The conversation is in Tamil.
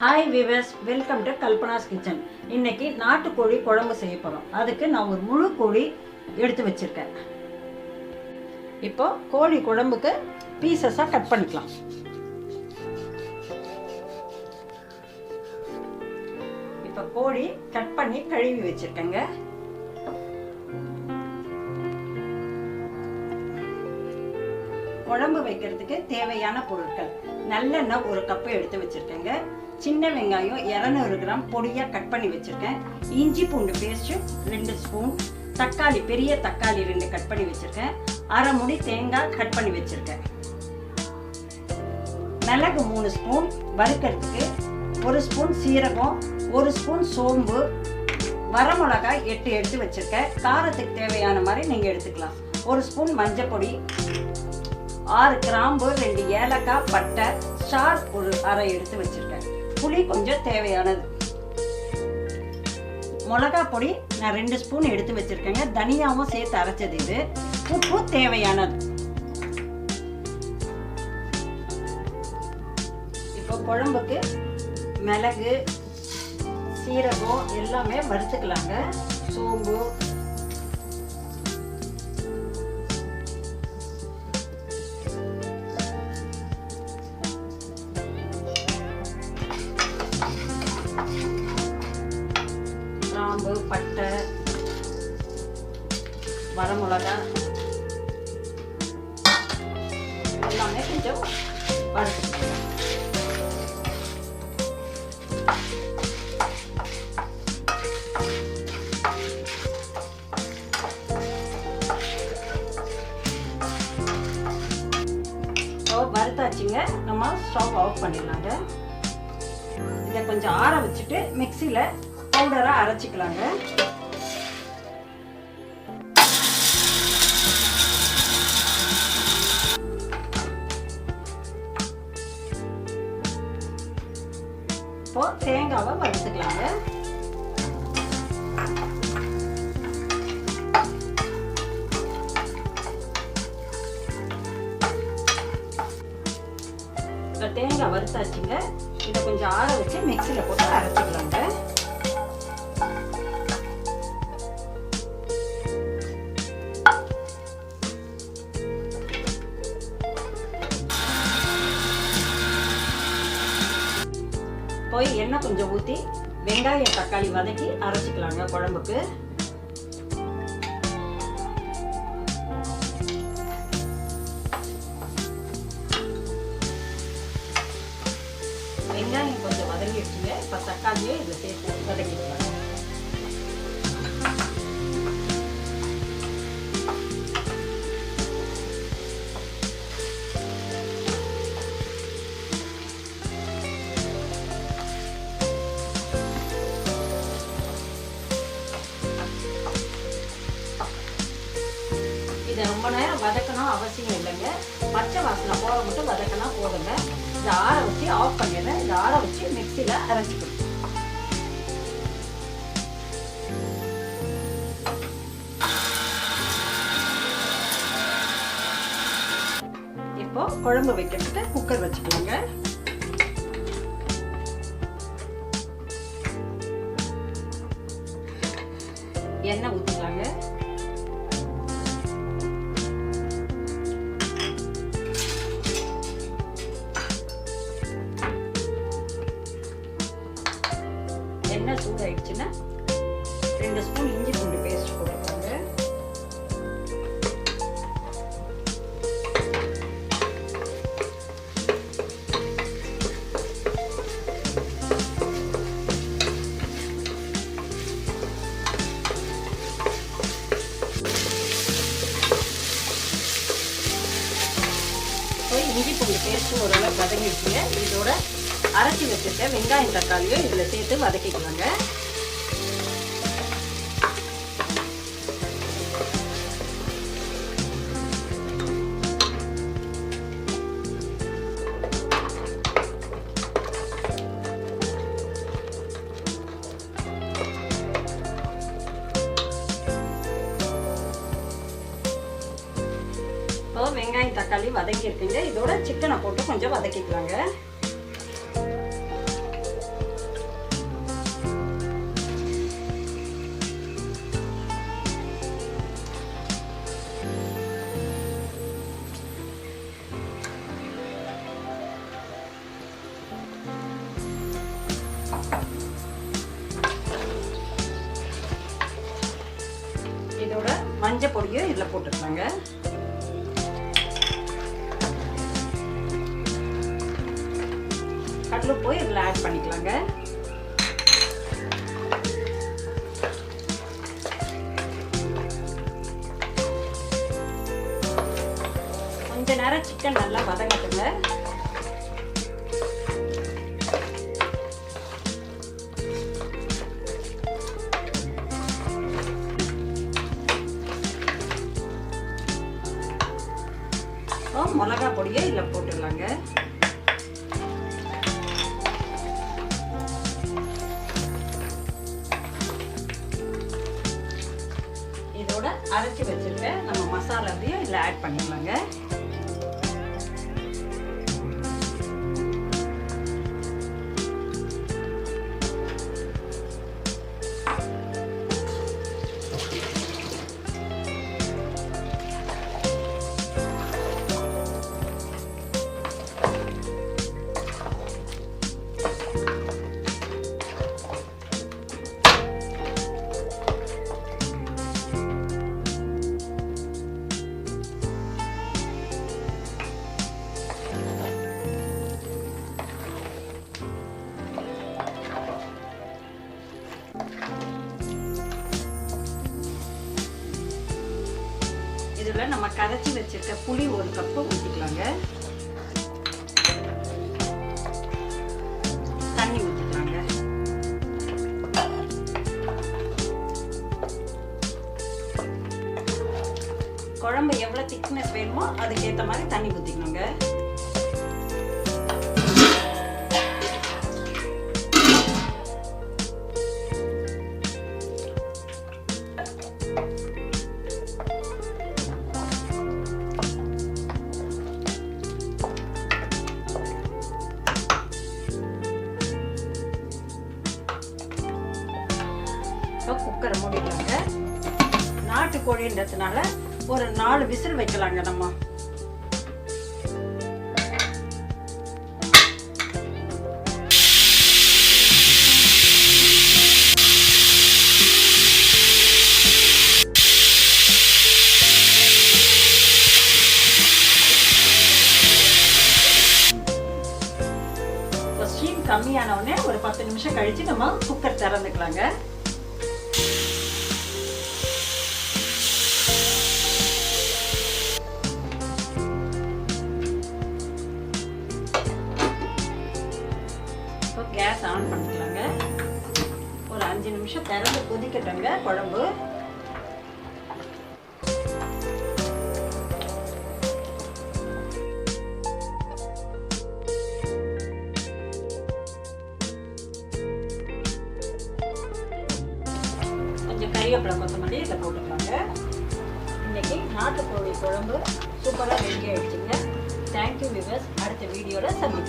Hi viewers, welcome to Kalpana's kitchen. இன்னைக்கு நாட்டுக்கோழி குழம்பு செய்ய போகிறோம். அதுக்கு நான் ஒரு முழு கோழி எடுத்து வச்சிருக்கேன். இப்போ கோழி குழம்புக்கு பீசஸாக கட் பண்ணிக்கலாம். இப்போ கோழி கட் பண்ணி கழுவி வச்சிருக்கேங்க. குழம்பு வைக்கிறதுக்கு தேவையான பொருட்கள்: நல்லெண்ணெய் ஒரு கப்பு எடுத்து வச்சிருக்கேங்க. சின்ன வெங்காயம் 200 கிராம் பொடியாக கட் பண்ணி வச்சுருக்கேன். இஞ்சி பூண்டு பேஸ்ட்டு 2 ஸ்பூன். தக்காளி, பெரிய தக்காளி 2 கட் பண்ணி வச்சுருக்கேன். அரை முடி தேங்காய் கட் பண்ணி வச்சுருக்கேன். மிளகு 3 ஸ்பூன் வறுக்கிறதுக்கு, 1 ஸ்பூன் சீரகம், 1 ஸ்பூன் சோம்பு, வரமிளகாய் 8 எடுத்து வச்சுருக்கேன். காரத்துக்கு தேவையான மாதிரி நீங்கள் எடுத்துக்கலாம். 1 ஸ்பூன் மஞ்சள் பொடி, 6 கிராம்பு, 2 ஏலக்காய், பட்டை, ஸ்டார் ஒரு அரை எடுத்து வச்சுருக்கேன். புளி கொஞ்சம் தேவையானது. மிளகா பொடி நான் 2 ஸ்பூன் எடுத்து வச்சுருக்கேங்க. தனியாவும் சேர்த்து அரைச்சது இது. உப்பு தேவையானது. இப்போ குழம்புக்கு மிளகு, சீரகம் எல்லாமே வறுத்துக்கலாங்க. சோம்பு, கிராம்பு, பட்டை, வரமிளகா எல்லாமே கொஞ்சம் வறுத்துக்கலாம். வறுத்தாச்சுங்க. நம்ம ஸ்டவ் ஆஃப் பண்ணிடலாங்க. இதை கொஞ்சம் ஆற வச்சுட்டு மிக்சியில் பவுடராக அரைச்சிக்கலாங்க. இப்போ தேங்காவை வறுத்துக்கலாங்க. இப்போ தேங்காய் வறுத்தாச்சுங்க. இதை கொஞ்சம் ஆற வச்சு மிக்சியில் போட்டு அரைச்சிக்கலாங்க. போய் எண்ணெய் கொஞ்சம் ஊற்றி வெங்காயம் தக்காளி வதக்கி அரைச்சிக்கலாங்க குழம்புக்கு. வெங்காயம் கொஞ்சம் வதங்கிடுச்சுங்க. இப்போ தக்காளியை இதில் சேர்த்து வதக்கிக்கலாம். இதை ரொம்ப நேரம் வதக்கணும் அவசியம் இல்லைங்க. பச்சை வாசனை போக மட்டும் வதக்கினா போதுங்க. இதை ஆற வச்சு ஆஃப் பண்ணிடுறேன். இதை ஆற வச்சு மிக்சியில் அரைச்சிக்கணும். இப்போ குழம்பு வைக்கிறதுக்கு குக்கர் வச்சுக்கலாங்க. எண்ணெய் ஊற்றிக்கலாங்க. எண்ணெய் சூடாயிடுச்சுன்னா 2 ஸ்பூன் இஞ்சி பூண்டு பேஸ்ட் போட்டுக்கோங்க. இஞ்சி பூண்டு பேஸ்ட் ஓரளவு வதங்கிடுச்சுங்க. இதோட அரைச்சி வச்சுருக்க வெங்காயம் தக்காளியும் இதில் சேர்த்து வதக்கிக்கலாங்க. இப்போ வெங்காயம் தக்காளி வதக்கி இருக்குங்க. இதோட சிக்கனை போட்டு கொஞ்சம் வதக்கிக்கலாங்க. மஞ்சள் பொடியும் இதில் போட்டுக்கலாங்க. கல்லுப்பு இதில் ஆட் பண்ணிக்கலாங்க. கொஞ்ச நேரம் சிக்கன் நல்லா வதங்கட்டுங்க. மிளகா பொடியை இதில் போட்டுடலாங்க. இதோட அரைச்சி வச்சிருக்க நம்ம மசாலாவையும் இதில் ஆட் பண்ணிடலாங்க. இதில் நம்ம கரைச்சி வச்சிருக்க புளி 1 கப்பு ஊற்றிக்கலாங்க. தண்ணி ஊற்றிக்கலாங்க. குழம்பு எவ்வளோ திக்னஸ் வேணுமோ அதுக்கேற்ற மாதிரி தண்ணி ஊற்றிக்கணுங்க. குக்கரை மூடிடலாங்க. நாட்டுக்கோழின்றதுனால ஒரு 4 விசில் வைக்கலாங்க. நம்ம ஸ்டீம் கம்மியான உடனே ஒரு 10 நிமிஷம் கழிச்சு நம்ம குக்கர் திறந்துக்கலாங்க. கேஸ் ஆன் பண்ணிக்கலாங்க. ஒரு 5 நிமிஷம் திறந்து கொதிக்கட்டுங்க குழம்பு. கொஞ்சம் கறிவேப்பிலை கொத்தமல்லி இதில் போட்டுக்கலாங்க. இன்னைக்கு நாட்டுக்கோழி குழம்பு சூப்பராக ரெடி ஆயிடுச்சுங்க. Thank you viewers. அடுத்த வீடியோவில் சந்திக்கலாம்.